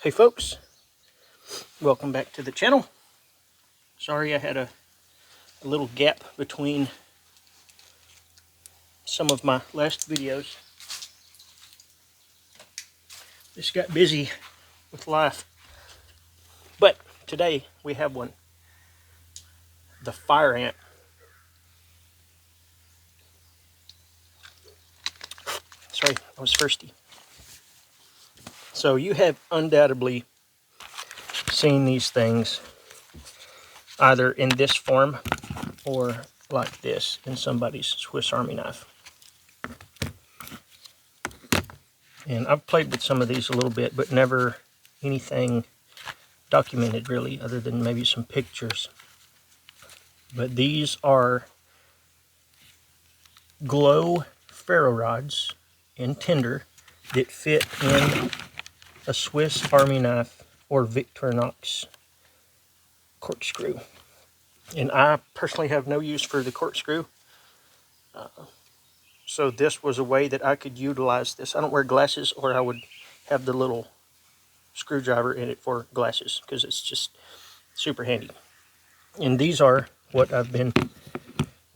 Hey folks, welcome back to the channel. Sorry I had a little gap between some of my last videos. Just got busy with life. But today we have one. The Fireant. Sorry, I was thirsty. So you have undoubtedly seen these things either in this form or like this in somebody's Swiss Army knife. And I've played with some of these a little bit, but never anything documented really, other than maybe some pictures. But these are glow ferro rods and tinder that fit in a Swiss Army knife or Victorinox corkscrew. And I personally have no use for the corkscrew. So this was a way that I could utilize this. I don't wear glasses, or I would have the little screwdriver in it for glasses because it's just super handy. And these are what I've been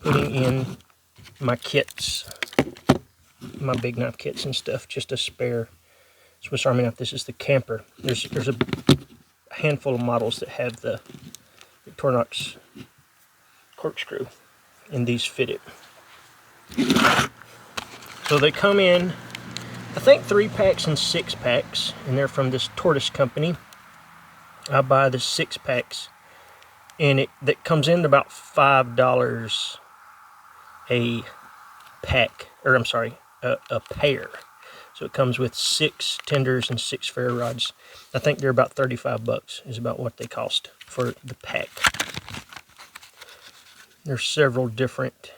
putting in my kits, my big knife kits and stuff, just a spare Swiss Army knife. This is the camper. There's a handful of models that have the Victorinox corkscrew, and these fit it. So they come in, I think 3-packs and 6-packs, and they're from this Tortoise company. I buy the 6-packs, and that comes in about $5 a pack, or I'm sorry, a pair. So it comes with 6 tinders and 6 ferro rods. I think they're about 35 bucks is about what they cost for the pack. There's several different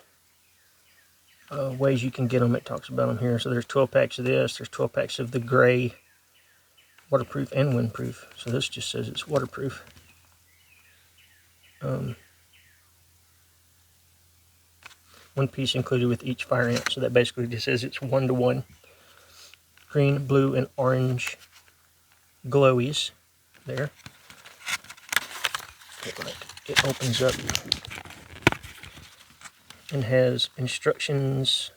ways you can get them. It talks about them here. So there's 12 packs of this. There's 12 packs of the gray, waterproof and windproof. So this just says it's waterproof. One piece included with each Fireant. So that basically just says it's 1-to-1. Green, blue, and orange glowies there. It opens up and has instructions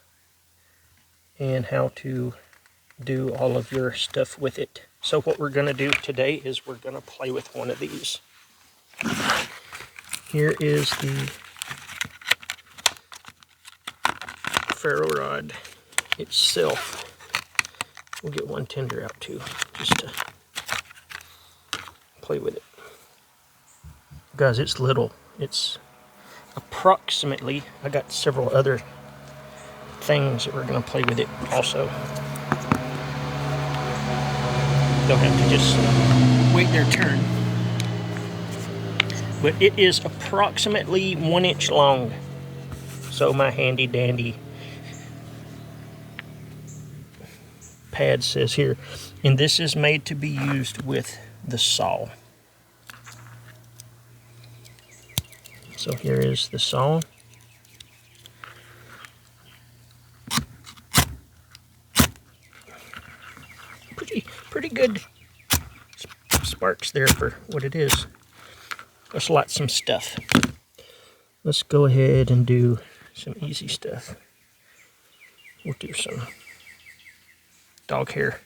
and how to do all of your stuff with it. So what we're going to do today is we're going to play with one of these. Here is the ferro rod itself. We'll get one tinder out too, just to play with it. Guys, it's little. It's approximately, I got several other things that we're going to play with it also. They'll have to just wait their turn. But it is approximately 1 inch long. So my handy dandy pad says here. And this is made to be used with the saw. So here is the saw. Pretty good sparks there for what it is. Let's light some stuff. Let's go ahead and do some easy stuff. We'll do some dog hair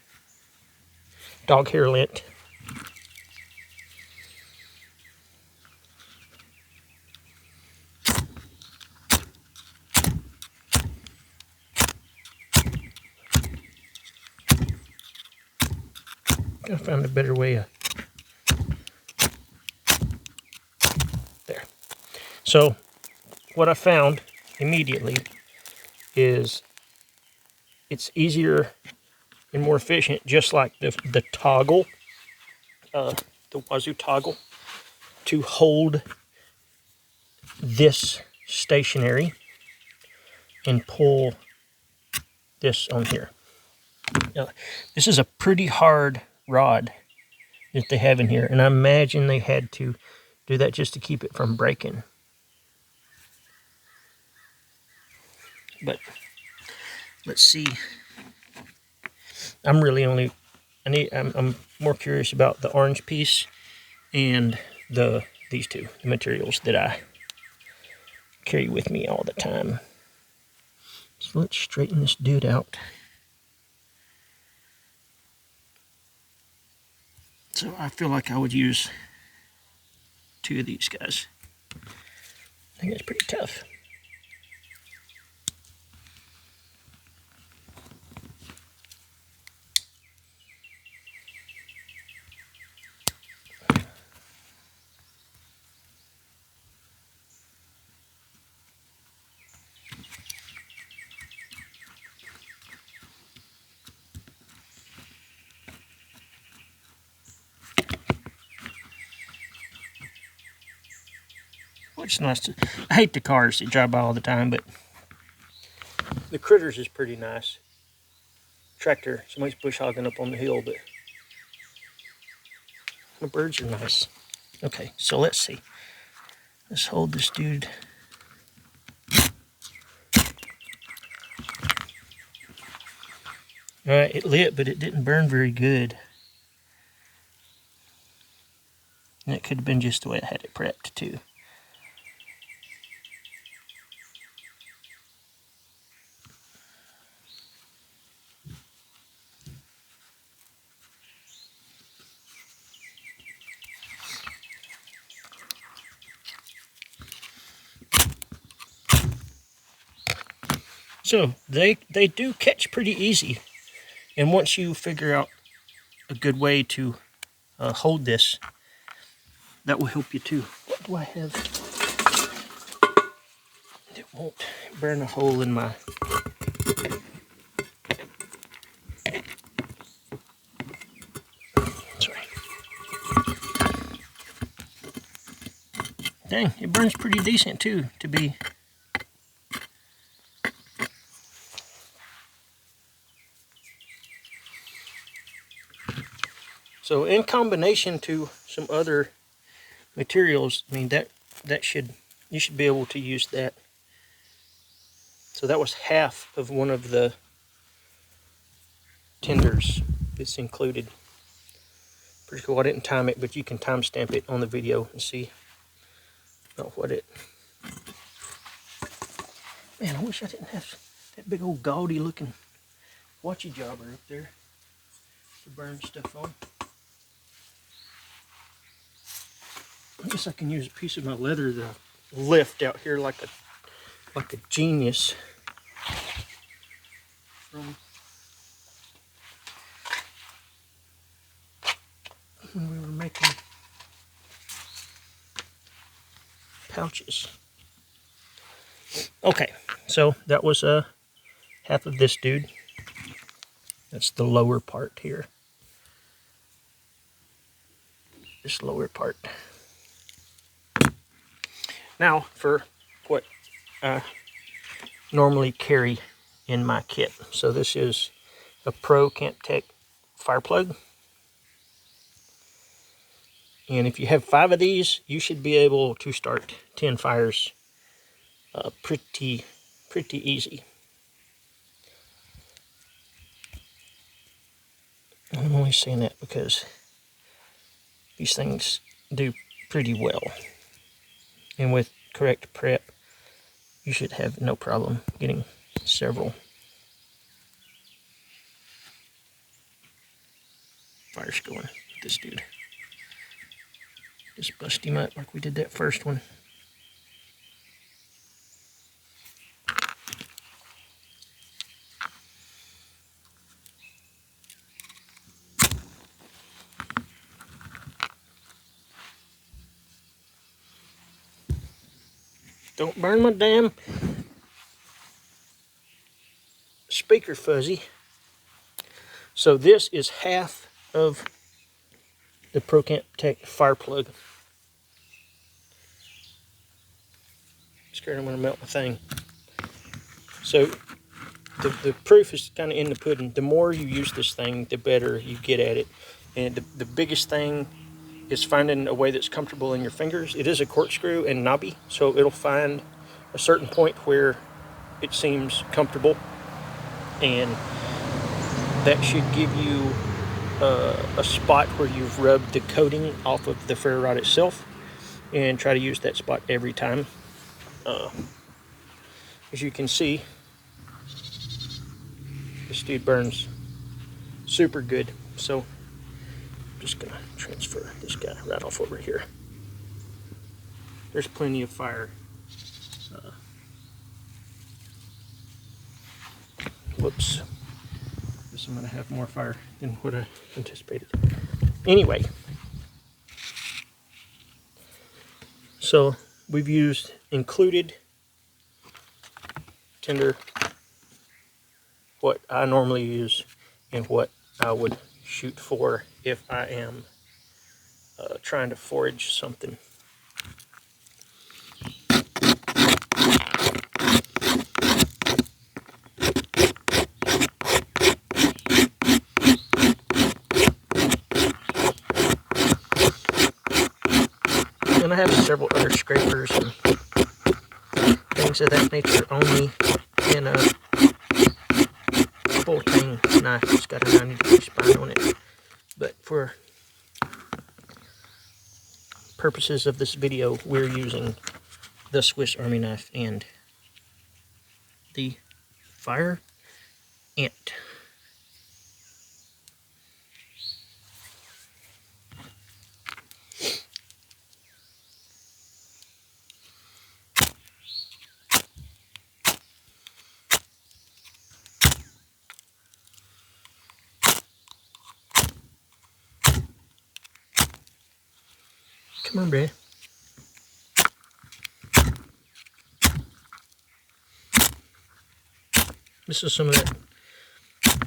lint. I found a better way of there. So what I found immediately is it's easier and more efficient, just like the toggle, the wazoo toggle, to hold this stationary and pull this on here. Now, this is a pretty hard rod that they have in here, and I imagine they had to do that just to keep it from breaking. But let's see. I'm really only I'm more curious about the orange piece and these two materials that I carry with me all the time. So let's straighten this dude out. So I feel like I would use 2 of these guys. I think that's pretty tough. Which is nice to, I hate the cars that drive by all the time, but the critters is pretty nice. Tractor, somebody's bush hogging up on the hill, but the birds are nice. Okay, so let's see. Let's hold this dude. Alright, it lit, but it didn't burn very good. And it could have been just the way I had it prepped, too. So, they do catch pretty easy. And once you figure out a good way to hold this, that will help you too. What do I have? It won't burn a hole in my... Sorry. Dang, it burns pretty decent too, to be... So in combination to some other materials, I mean you should be able to use that. So that was half of one of the tinders that's included. Pretty cool. I didn't time it, but you can timestamp it on the video and see what it... Man, I wish I didn't have that big old gaudy looking watchy jobber up there to burn stuff on. I guess I can use a piece of my leather to lift out here like a genius. From when we were making pouches. Okay, so that was half of this dude. That's the lower part here. This lower part. Now for what I normally carry in my kit. So this is a Pro Camp Tech fire plug. And if you have 5 of these, you should be able to start 10 fires pretty easy. I'm only saying that because these things do pretty well. And with correct prep, you should have no problem getting several fires going with this dude. Just bust him up like we did that first one. Don't burn my damn speaker fuzzy. So this is half of the Pro Camp Tech fire plug. Scared I'm going to melt my thing. So the proof is kind of in the pudding. The more you use this thing, the better you get at it. And the biggest thing is finding a way that's comfortable in your fingers. It is a corkscrew and knobby, so it'll find a certain point where it seems comfortable, and that should give you a spot where you've rubbed the coating off of the ferro rod itself, and try to use that spot every time. As you can see, this dude burns super good. So I'm just gonna transfer this guy right off over here. There's plenty of fire. Whoops. Guess I'm gonna have more fire than what I anticipated. Anyway, so we've used included tinder, what I normally use, and what I would shoot for if I am trying to forage something. And I have several other scrapers and things of that nature on me, and a full tang knife. It's got a 90-degree spine on it. But for purposes of this video, we're using the Swiss Army knife and the Fireant. Come on, Brad. This is some of that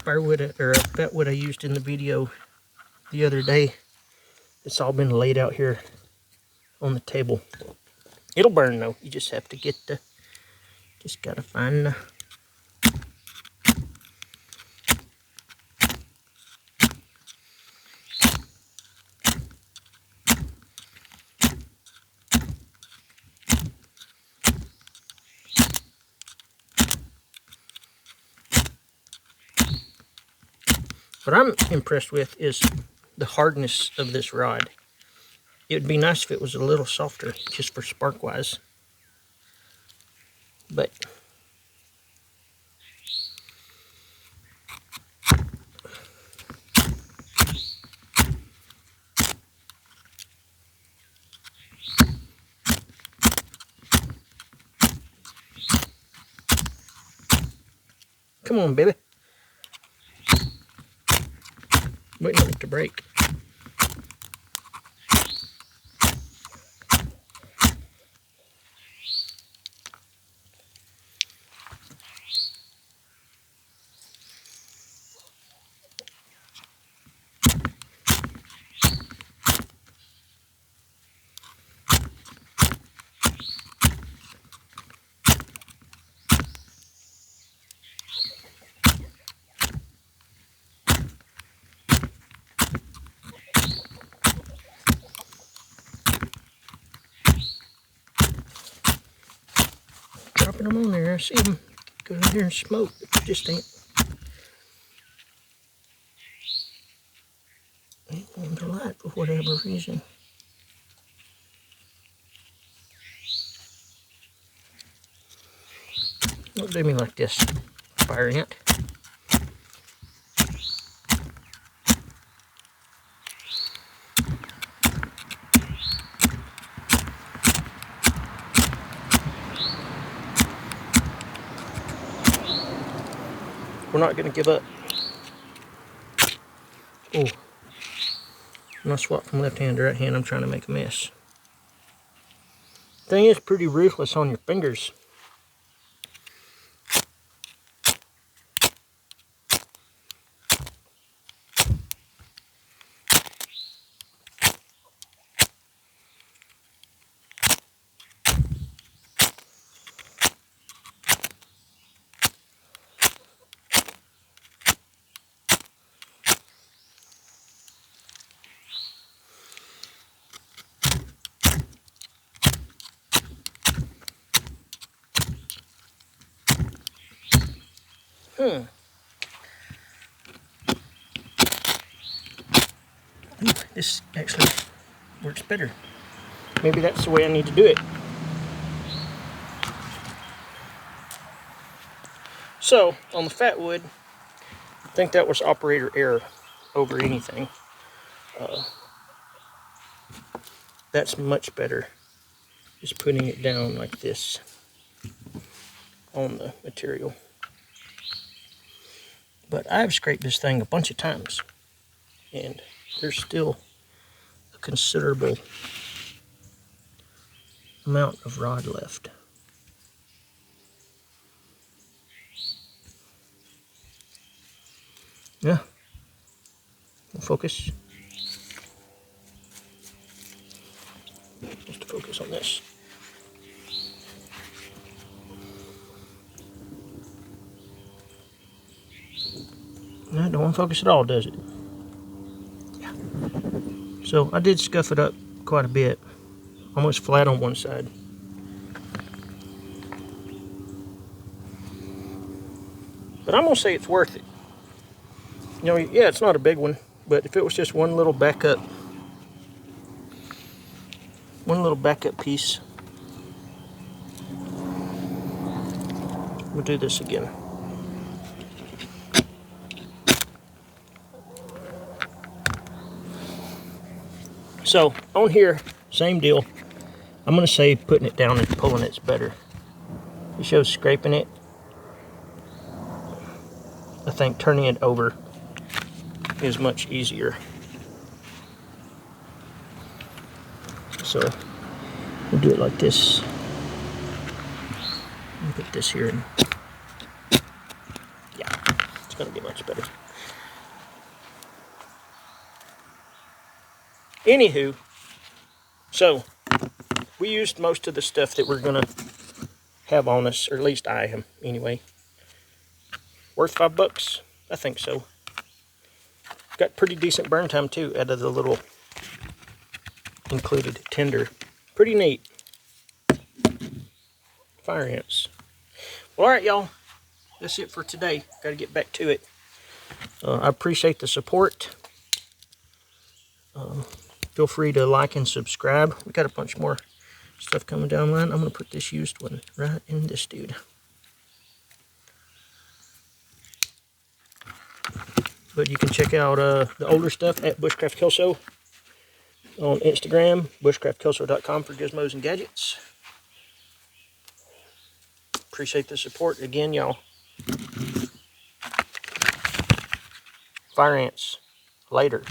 firewood or fatwood I used in the video the other day. It's all been laid out here on the table. It'll burn though. You just have to get the, just gotta find the, what I'm impressed with is the hardness of this rod. It would be nice if it was a little softer, just for spark wise. But come on, baby. Waiting on it to break. Dropping them on there. I see them go in here and smoke, but they just ain't on the light for whatever reason. Don't do me like this, Fireant. We're not going to give up. Oh, when I swap from left hand to right hand, I'm trying to make a mess. Thing is pretty ruthless on your fingers. Ooh, this actually works better. Maybe that's the way I need to do it. So, on the fatwood, I think that was operator error over anything. That's much better. Just putting it down like this on the material. But I've scraped this thing a bunch of times, and there's still a considerable amount of rod left. Yeah. Focus. Just to focus on this. No, don't want to focus at all, does it? Yeah. So I did scuff it up quite a bit. Almost flat on one side. But I'm going to say it's worth it. You know, yeah, it's not a big one, but if it was just one little backup piece. We'll do this again. So on here, same deal. I'm going to say putting it down and pulling it's better. It shows scraping it. I think turning it over is much easier. So we'll do it like this. I'll put this here and yeah, it's going to be much better. Anywho, so we used most of the stuff that we're going to have on us, or at least I am anyway. Worth $5? I think so. Got pretty decent burn time too out of the little included tinder. Pretty neat. Fire ants. Well, alright y'all, that's it for today. Got to get back to it. I appreciate the support. Feel free to like and subscribe. We got a bunch more stuff coming down the line. I'm going to put this used one right in this dude. But you can check out the older stuff at Bushcraft Kelso on Instagram, bushcraftkelso.com for gizmos and gadgets. Appreciate the support again, y'all. Fire ants. Later.